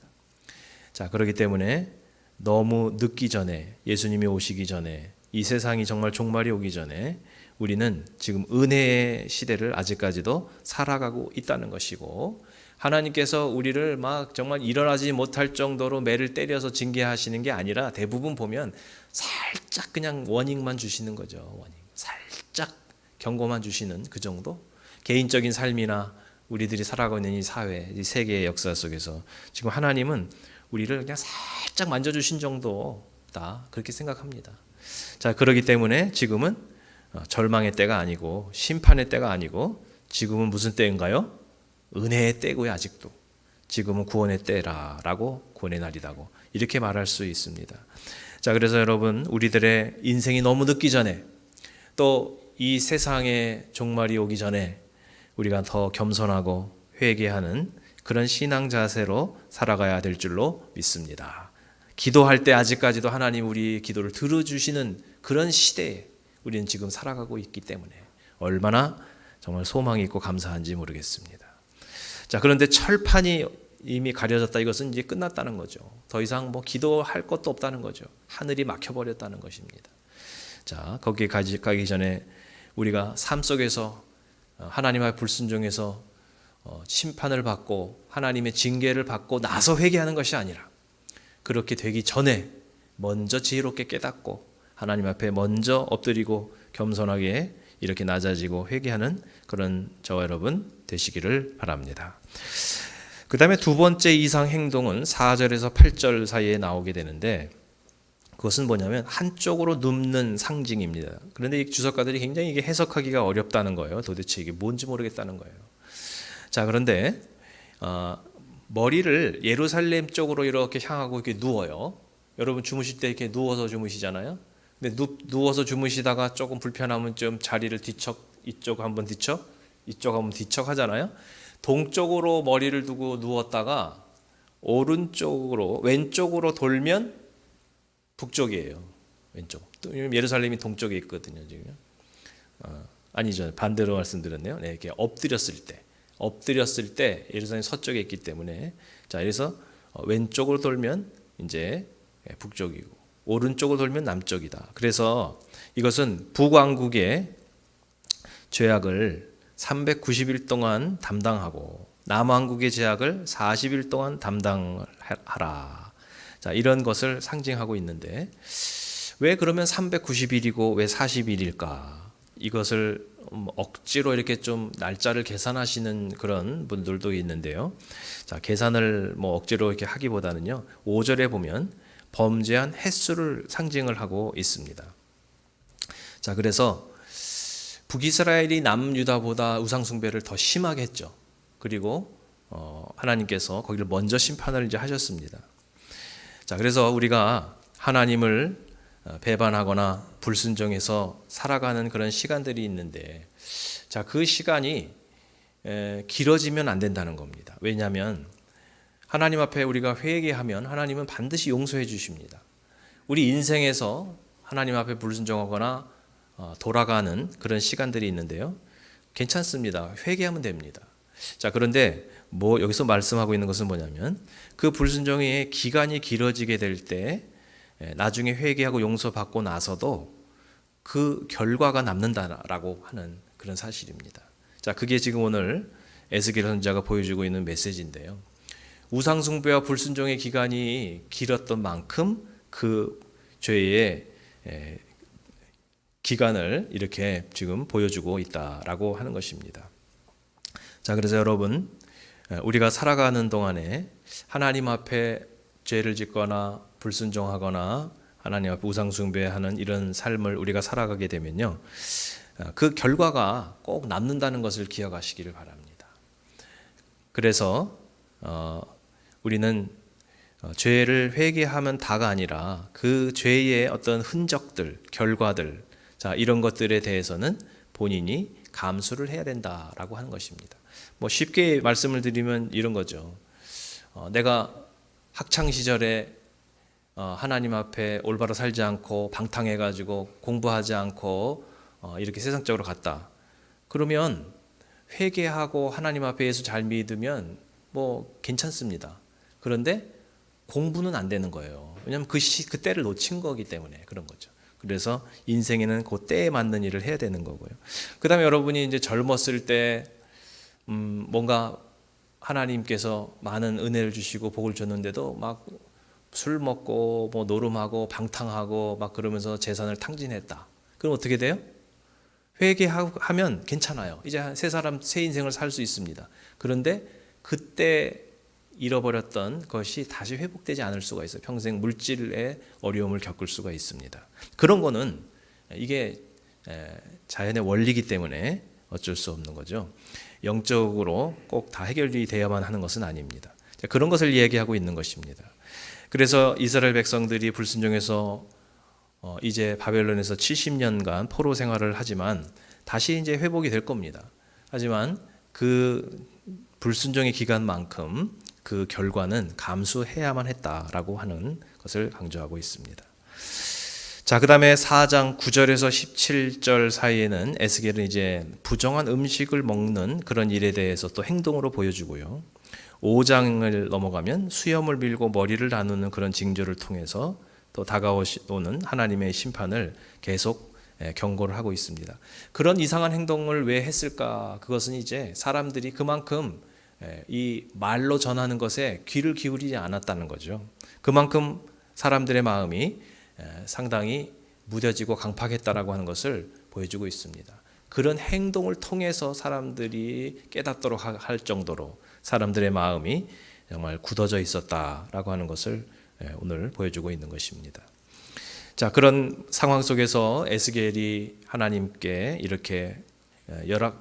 Speaker 3: 자, 그렇기 때문에 너무 늦기 전에, 예수님이 오시기 전에, 이 세상이 정말 종말이 오기 전에 우리는 지금 은혜의 시대를 아직까지도 살아가고 있다는 것이고, 하나님께서 우리를 막 정말 일어나지 못할 정도로 매를 때려서 징계하시는 게 아니라 대부분 보면 살짝 그냥 워닝만 주시는 거죠. 워닝. 살짝 경고만 주시는 그 정도? 개인적인 삶이나 우리들이 살아가고 있는 이 사회, 이 세계의 역사 속에서 지금 하나님은 우리를 그냥 살짝 만져주신 정도다, 그렇게 생각합니다. 자, 그렇기 때문에 지금은 절망의 때가 아니고 심판의 때가 아니고 지금은 무슨 때인가요? 은혜의 때고요. 아직도 지금은 구원의 때라라고, 구원의 날이라고 이렇게 말할 수 있습니다. 자, 그래서 여러분, 우리들의 인생이 너무 늦기 전에, 또 이 세상의 종말이 오기 전에 우리가 더 겸손하고 회개하는 그런 신앙 자세로 살아가야 될 줄로 믿습니다. 기도할 때 아직까지도 하나님 우리 기도를 들어주시는 그런 시대에 우리는 지금 살아가고 있기 때문에 얼마나 정말 소망이 있고 감사한지 모르겠습니다. 자, 그런데 철판이 이미 가려졌다, 이것은 이제 끝났다는 거죠. 더 이상 뭐 기도할 것도 없다는 거죠. 하늘이 막혀버렸다는 것입니다. 자, 거기에 가기 전에 우리가 삶 속에서 하나님의 불순종에서 심판을 받고 하나님의 징계를 받고 나서 회개하는 것이 아니라 그렇게 되기 전에 먼저 지혜롭게 깨닫고 하나님 앞에 먼저 엎드리고 겸손하게 이렇게 낮아지고 회개하는 그런 저와 여러분 되시기를 바랍니다. 그 다음에 두 번째 이상 행동은 4절에서 8절 사이에 나오게 되는데 그것은 뭐냐면 한쪽으로 눕는 상징입니다. 그런데 이 주석가들이 굉장히 이게 해석하기가 어렵다는 거예요. 도대체 이게 뭔지 모르겠다는 거예요. 자, 그런데 머리를 예루살렘 쪽으로 이렇게 향하고 이렇게 누워요. 여러분 주무실 때 이렇게 누워서 주무시잖아요. 근데 누워서 주무시다가 조금 불편하면 좀 자리를 이쪽 한번 뒤척, 이쪽 한번 뒤척 하잖아요. 동쪽으로 머리를 두고 누웠다가 왼쪽으로 돌면 북쪽이에요. 왼쪽. 예루살렘이 동쪽에 있거든요, 지금. 아니죠. 반대로 말씀드렸네요. 네, 이렇게 엎드렸을 때 예루살렘 서쪽에 있기 때문에 자, 그래서 왼쪽으로 돌면 이제 북쪽이고 오른쪽으로 돌면 남쪽이다. 그래서 이것은 북왕국의 죄악을 390일 동안 담당하고 남왕국의 죄악을 40일 동안 담당하라. 자, 이런 것을 상징하고 있는데 왜 그러면 390일이고 왜 40일일까? 이것을 억지로 이렇게 좀 날짜를 계산하시는 그런 분들도 있는데요. 자, 계산을 억지로 이렇게 하기보다는요. 5절에 보면 범죄한 횟수를 상징을 하고 있습니다. 자, 그래서 북이스라엘이 남유다보다 우상숭배를 더 심하게 했죠. 그리고 하나님께서 거기를 먼저 심판을 이제 하셨습니다. 자, 그래서 우리가 하나님을 배반하거나 불순종해서 살아가는 그런 시간들이 있는데, 자, 그 시간이 길어지면 안 된다는 겁니다. 왜냐하면 하나님 앞에 우리가 회개하면 하나님은 반드시 용서해 주십니다. 우리 인생에서 하나님 앞에 불순종하거나 돌아가는 그런 시간들이 있는데요. 괜찮습니다. 회개하면 됩니다. 자, 그런데 여기서 말씀하고 있는 것은 뭐냐면 그 불순종의 기간이 길어지게 될 때 나중에 회개하고 용서받고 나서도 그 결과가 남는다라고 하는 그런 사실입니다. 자, 그게 지금 오늘 에스겔 선지자가 보여주고 있는 메시지인데요. 우상숭배와 불순종의 기간이 길었던 만큼 그 죄의 기간을 이렇게 지금 보여주고 있다라고 하는 것입니다. 자, 그래서 여러분, 우리가 살아가는 동안에 하나님 앞에 죄를 짓거나 불순종하거나 하나님 앞에 우상숭배하는 이런 삶을 우리가 살아가게 되면요, 그 결과가 꼭 남는다는 것을 기억하시기를 바랍니다. 그래서 우리는 죄를 회개하면 다가 아니라 그 죄의 어떤 흔적들, 결과들, 자, 이런 것들에 대해서는 본인이 감수를 해야 된다라고 하는 것입니다. 쉽게 말씀을 드리면 이런 거죠. 내가 학창 시절에 하나님 앞에 올바로 살지 않고 방탕해가지고 공부하지 않고 이렇게 세상적으로 갔다. 그러면 회개하고 하나님 앞에 예수 잘 믿으면 괜찮습니다. 그런데 공부는 안 되는 거예요. 왜냐하면 그 때를 놓친 거기 때문에 그런 거죠. 그래서 인생에는 그 때에 맞는 일을 해야 되는 거고요. 그 다음에 여러분이 이제 젊었을 때 뭔가 하나님께서 많은 은혜를 주시고 복을 줬는데도 막 술 먹고 노름하고 방탕하고 막 그러면서 재산을 탕진했다. 그럼 어떻게 돼요? 회개하면 괜찮아요. 이제 새 인생을 살 수 있습니다. 그런데 그때 잃어버렸던 것이 다시 회복되지 않을 수가 있어요. 평생 물질의 어려움을 겪을 수가 있습니다. 그런 거는 이게 자연의 원리이기 때문에 어쩔 수 없는 거죠. 영적으로 꼭 다 해결이 되어야만 하는 것은 아닙니다. 그런 것을 이야기하고 있는 것입니다. 그래서 이스라엘 백성들이 불순종해서 이제 바벨론에서 70년간 포로 생활을 하지만 다시 이제 회복이 될 겁니다. 하지만 그 불순종의 기간만큼 그 결과는 감수해야만 했다라고 하는 것을 강조하고 있습니다. 자, 그 다음에 4장 9절에서 17절 사이에는 에스겔은 이제 부정한 음식을 먹는 그런 일에 대해서 또 행동으로 보여주고요. 5장을 넘어가면 수염을 밀고 머리를 나누는 그런 징조를 통해서 또 다가오는 하나님의 심판을 계속 경고를 하고 있습니다. 그런 이상한 행동을 왜 했을까? 그것은 이제 사람들이 그만큼 이 말로 전하는 것에 귀를 기울이지 않았다는 거죠. 그만큼 사람들의 마음이 상당히 무뎌지고 강팍했다라고 하는 것을 보여주고 있습니다. 그런 행동을 통해서 사람들이 깨닫도록 할 정도로 사람들의 마음이 정말 굳어져 있었다라고 하는 것을 오늘 보여주고 있는 것입니다. 자, 그런 상황 속에서 에스겔이 하나님께 이렇게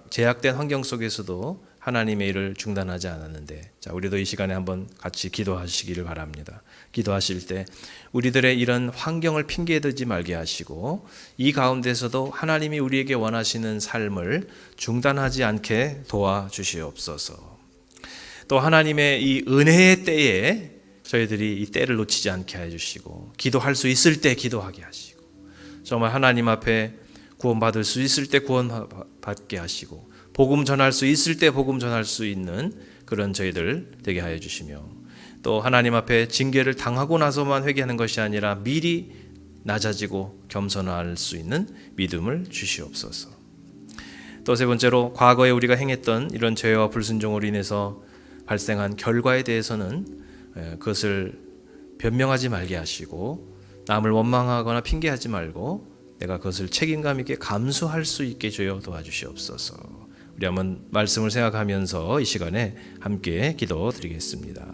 Speaker 3: 제약된 환경 속에서도 하나님의 일을 중단하지 않았는데, 자, 우리도 이 시간에 한번 같이 기도하시기를 바랍니다. 기도하실 때 우리들의 이런 환경을 핑계대지 말게 하시고, 이 가운데서도 하나님이 우리에게 원하시는 삶을 중단하지 않게 도와주시옵소서. 또 하나님의 이 은혜의 때에 저희들이 이 때를 놓치지 않게 해주시고, 기도할 수 있을 때 기도하게 하시고, 정말 하나님 앞에 구원받을 수 있을 때 구원받게 하시고, 복음 전할 수 있을 때 복음 전할 수 있는 그런 저희들 되게 하여 주시며, 또 하나님 앞에 징계를 당하고 나서만 회개하는 것이 아니라 미리 낮아지고 겸손할 수 있는 믿음을 주시옵소서. 또 세 번째로, 과거에 우리가 행했던 이런 죄와 불순종으로 인해서 발생한 결과에 대해서는 그것을 변명하지 말게 하시고, 남을 원망하거나 핑계하지 말고 내가 그것을 책임감 있게 감수할 수 있게 주여 도와주시옵소서. 우리 한번 말씀을 생각하면서 이 시간에 함께 기도드리겠습니다.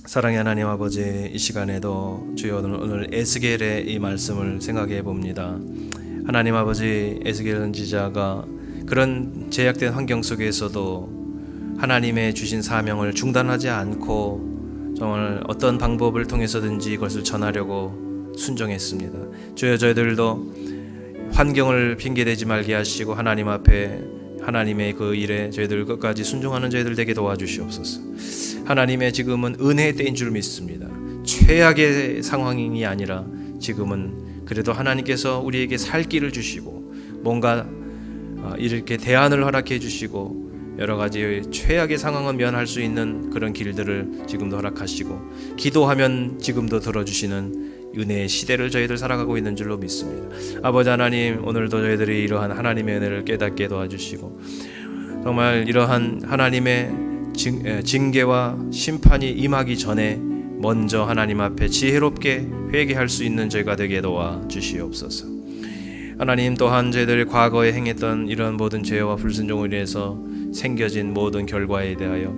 Speaker 3: 사랑의 하나님 아버지, 이 시간에도 주여 오늘 에스겔의 이 말씀을 생각해 봅니다. 하나님 아버지, 에스겔 선지자가 그런 제약된 환경 속에서도 하나님의 주신 사명을 중단하지 않고 정말 어떤 방법을 통해서든지 이것을 전하려고 순종했습니다. 주여, 저희들도 환경을 핑계대지 말게 하시고 하나님 앞에 하나님의 그 일에 저희들 끝까지 순종하는 저희들 되게 도와주시옵소서. 하나님의 지금은 은혜의 때인 줄 믿습니다. 최악의 상황이 아니라 지금은 그래도 하나님께서 우리에게 살 길을 주시고 뭔가 이렇게 대안을 허락해 주시고 여러 가지 최악의 상황은 면할 수 있는 그런 길들을 지금도 허락하시고, 기도하면 지금도 들어주시는 은혜의 시대를 저희들 살아가고 있는 줄로 믿습니다. 아버지 하나님, 오늘도 저희들이 이러한 하나님의 은혜를 깨닫게 도와주시고, 정말 이러한 하나님의 징계와 심판이 임하기 전에 먼저 하나님 앞에 지혜롭게 회개할 수 있는 저희가 되게 도와주시옵소서. 하나님, 또한 저희들이 과거에 행했던 이런 모든 죄와 불순종으로 인해서 생겨진 모든 결과에 대하여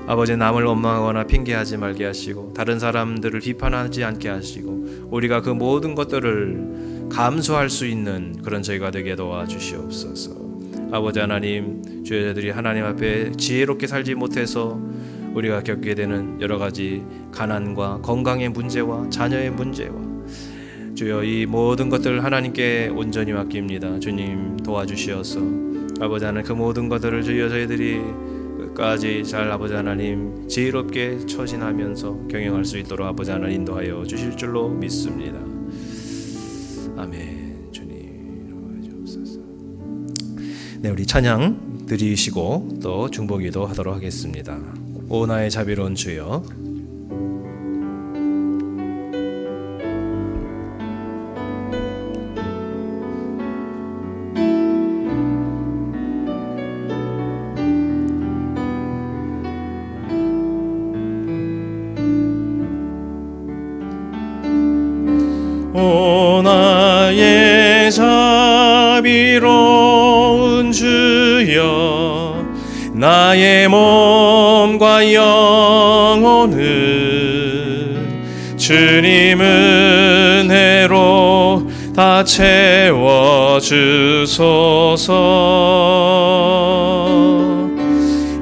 Speaker 3: 아버지, 남을 원망하거나 핑계하지 말게 하시고 다른 사람들을 비판하지 않게 하시고 우리가 그 모든 것들을 감수할 수 있는 그런 저희가 되게 도와주시옵소서. 아버지 하나님, 저희들이 하나님 앞에 지혜롭게 살지 못해서 우리가 겪게 되는 여러 가지 가난과 건강의 문제와 자녀의 문제와 주여, 이 모든 것들을 하나님께 온전히 맡깁니다. 주님 도와주시어서 아버지 하나님, 그 모든 것들을 주여 저희들이 끝까지 잘 아버지 하나님 지혜롭게 처신하면서 경영할 수 있도록 아버지 하나님 인도하여 주실 줄로 믿습니다. 아멘. 주님 도와주옵소서. 네, 우리 찬양 드리시고 또 중보기도 하도록 하겠습니다. 오 나의 자비로운 주여,
Speaker 4: 오 나의 자비로운 주여, 나의 몸과 영혼을 주님 은혜로 다 채워주소서.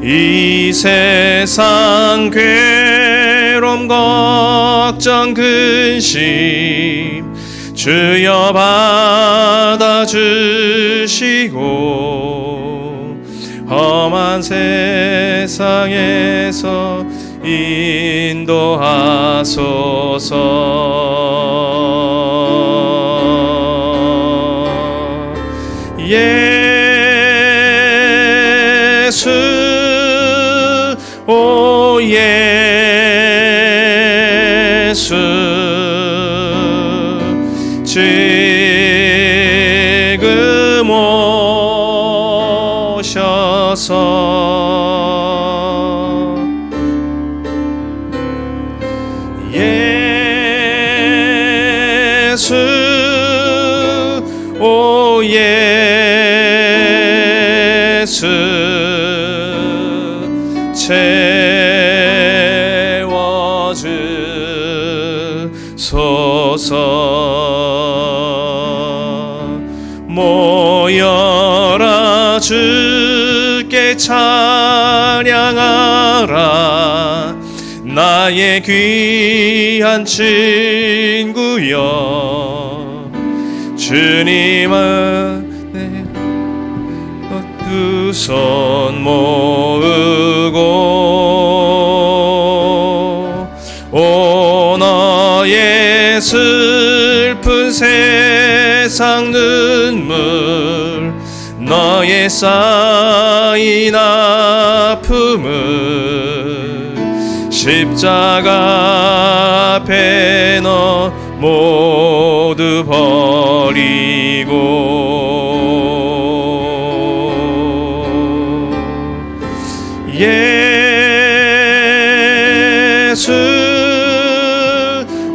Speaker 4: 이 세상 괴로움 걱정 근심 주여 받아주시고, 험한 세상에서 인도하소서. 예수, 오 예수, 지금 오셔서 예수 오 예수 채워주소서. 모여라 주께 찬양하라 나의 귀한 친구여. 주님은 두 손 모으고 오 너의 슬픈 세상 눈물 너의 쌓인 아픔을 십자가 앞에 너 모두 버리고 예수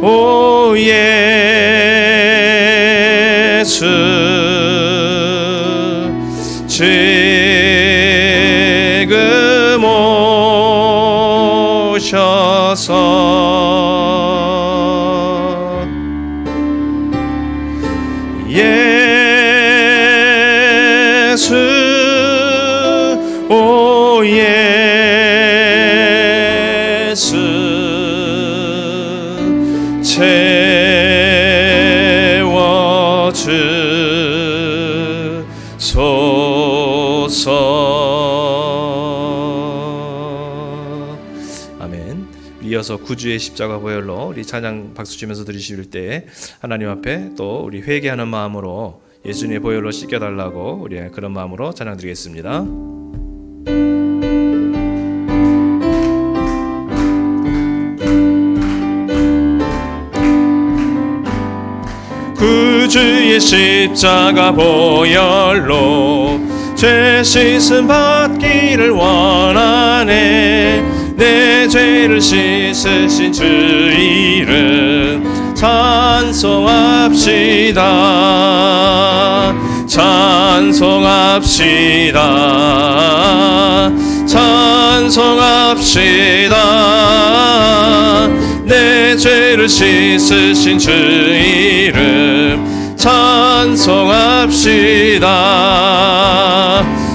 Speaker 4: 오 예수 지금 오셔서 예수 오 예수 채워주소서. 아멘. 이어서 구주의 십자가 보혈로 우리 찬양 박수 치면서 드리실 때 하나님 앞에 또 우리 회개하는 마음으로 예수님의 보혈로 씻겨달라고 우리 그런 마음으로 찬양 드리겠습니다. 구주의 십자가 보혈로 죄 씻음 받기를 원하네. 내 죄를 씻으신 주 이름 찬송합시다. 찬송합시다. 찬송합시다. 내 죄를 씻으신 주 이름 찬송합시다.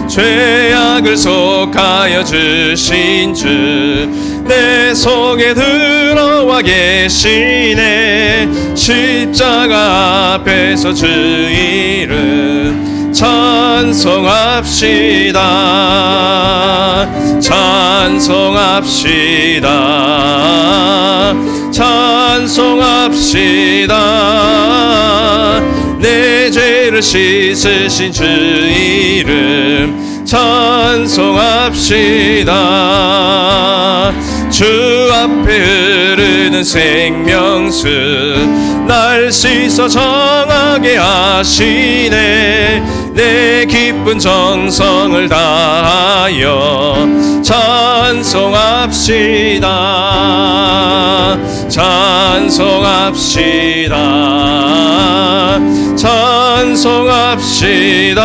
Speaker 4: 죄악을 속하여 주신 주 내 속에 들어와 계시네. 십자가 앞에서 주 이름 찬송합시다. 찬송합시다. 찬송합시다. 내 죄를 씻으신 주 이름 찬송합시다. 주 앞에 흐르는 생명수 날 씻어 정하게 하시네. 내 기쁜 정성을 다하여 찬송합시다. 찬송합시다. 찬송합시다.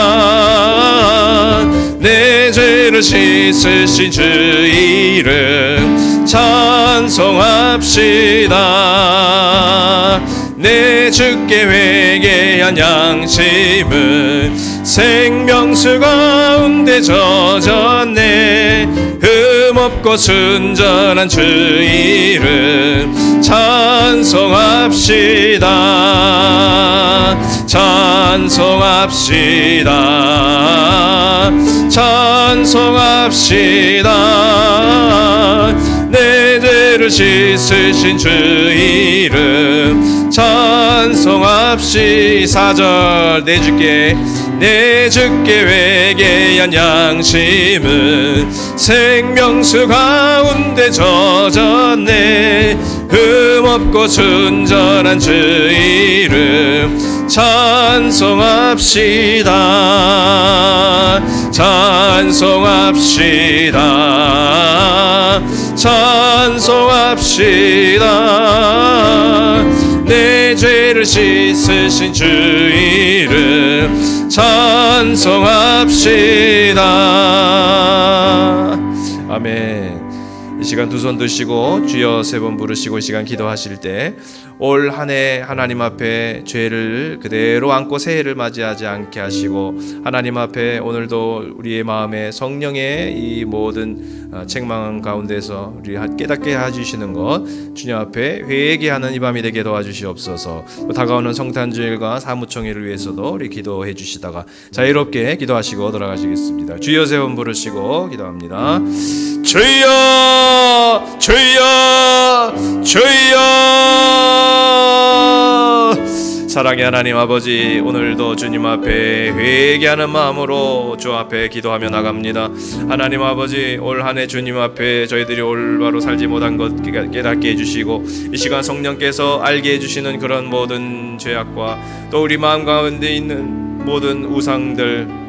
Speaker 4: 내 죄를 씻으신 주 이름 찬송합시다. 내 주께 회개한 양심은 생명수 가운데 젖었네. 흠없고 순전한 주 이름 찬송합시다. 찬송합시다. 찬송합시다. 내 죄를 씻으신 주 이름 찬송합시다. 4절 내 주께 회개한 양심은 생명수 가운데 젖었네. 흠없고 순전한 주 이름
Speaker 3: 찬송합시다. 찬송합시다. 찬송합시다. 내 죄를 씻으신 주 이름 찬송합시다. 아멘. 이 시간 두 손 드시고 주여 세 번 부르시고 이 시간 기도하실 때 올 한 해 하나님 앞에 죄를 그대로 안고 새해를 맞이하지 않게 하시고 하나님 앞에 오늘도 우리의 마음에 성령의 이 모든 책망 가운데서 우리 깨닫게 해주시는 것 주님 앞에 회개하는 이 밤이 되게 도와주시옵소서. 또 다가오는 성탄주일과 사무총회를 위해서도 우리 기도해 주시다가 자유롭게 기도하시고 돌아가시겠습니다. 주여 세 번 부르시고 기도합니다. 주여 주여 주여. 사랑의 하나님 아버지, 오늘도 주님 앞에 회개하는 마음으로 주 앞에 기도하며 나갑니다. 하나님 아버지, 올 한 해 주님 앞에 저희들이 올바로 살지 못한 것 깨닫게 해주시고 이 시간 성령께서 알게 해주시는 그런 모든 죄악과 또 우리 마음 가운데 있는 모든 우상들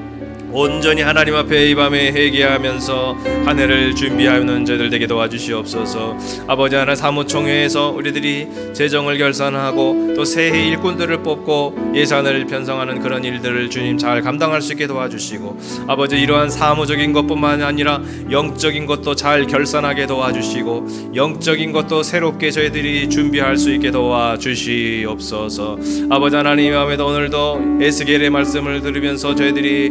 Speaker 3: 온전히 하나님 앞에 이 밤에 회개하면서 한 해를 준비하는 저희들 되게 도와주시옵소서. 아버지 하나님 사무총회에서 우리들이 재정을 결산하고 또 새해 일꾼들을 뽑고 예산을 편성하는 그런 일들을 주님 잘 감당할 수 있게 도와주시고 아버지 이러한 사무적인 것뿐만 아니라 영적인 것도 잘 결산하게 도와주시고 영적인 것도 새롭게 저희들이 준비할 수 있게 도와주시옵소서. 아버지 하나님 이 밤에도 오늘도 에스겔의 말씀을 들으면서 저희들이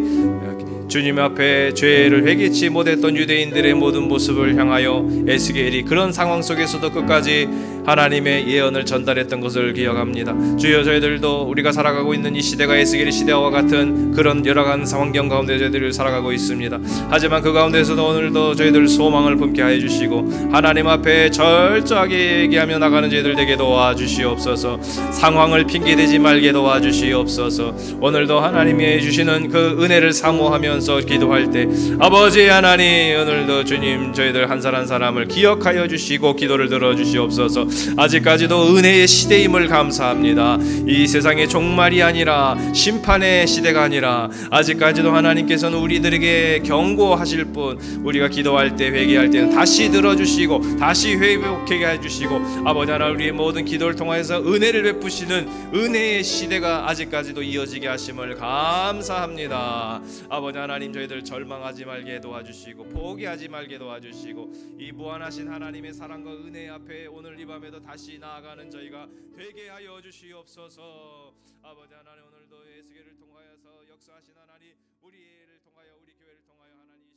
Speaker 3: 주님 앞에 죄를 회개치 못했던 유대인들의 모든 모습을 향하여 에스겔이 그런 상황 속에서도 끝까지 하나님의 예언을 전달했던 것을 기억합니다. 주여 저희들도 우리가 살아가고 있는 이 시대가 에스겔의 시대와 같은 그런 여러 가지 환경 가운데 저희들을 살아가고 있습니다. 하지만 그 가운데서도 오늘도 저희들 소망을 품게 하여 주시고 하나님 앞에 철저하게 얘기하며 나가는 저희들 되게 도와주시옵소서. 상황을 핑계대지 말게 도와주시옵소서. 오늘도 하나님이 주시는 그 은혜를 사모하면서 기도할 때 아버지 하나님 오늘도 주님 저희들 한 사람 한 사람을 기억하여 주시고 기도를 들어주시옵소서. 아직까지도 은혜의 시대임을 감사합니다. 이 세상의 종말이 아니라 심판의 시대가 아니라 아직까지도 하나님께서는 우리들에게 경고하실 뿐 우리가 기도할 때 회개할 때는 다시 들어주시고 다시 회복하게 해주시고 아버지 하나님 우리의 모든 기도를 통하여서 은혜를 베푸시는 은혜의 시대가 아직까지도 이어지게 하심을 감사합니다. 아버지 하나님 저희들 절망하지 말게 도와주시고 포기하지 말게 도와주시고 이 무한하신 하나님의 사랑과 은혜 앞에 오늘 이 밤에도 다시 나아가는 저희가 되게 하여 주시옵소서. 아버지 하나님 오늘도 에스겔을 통하여서 역사하신 하나님 우리를 통하여 우리 교회를 통하여 하나님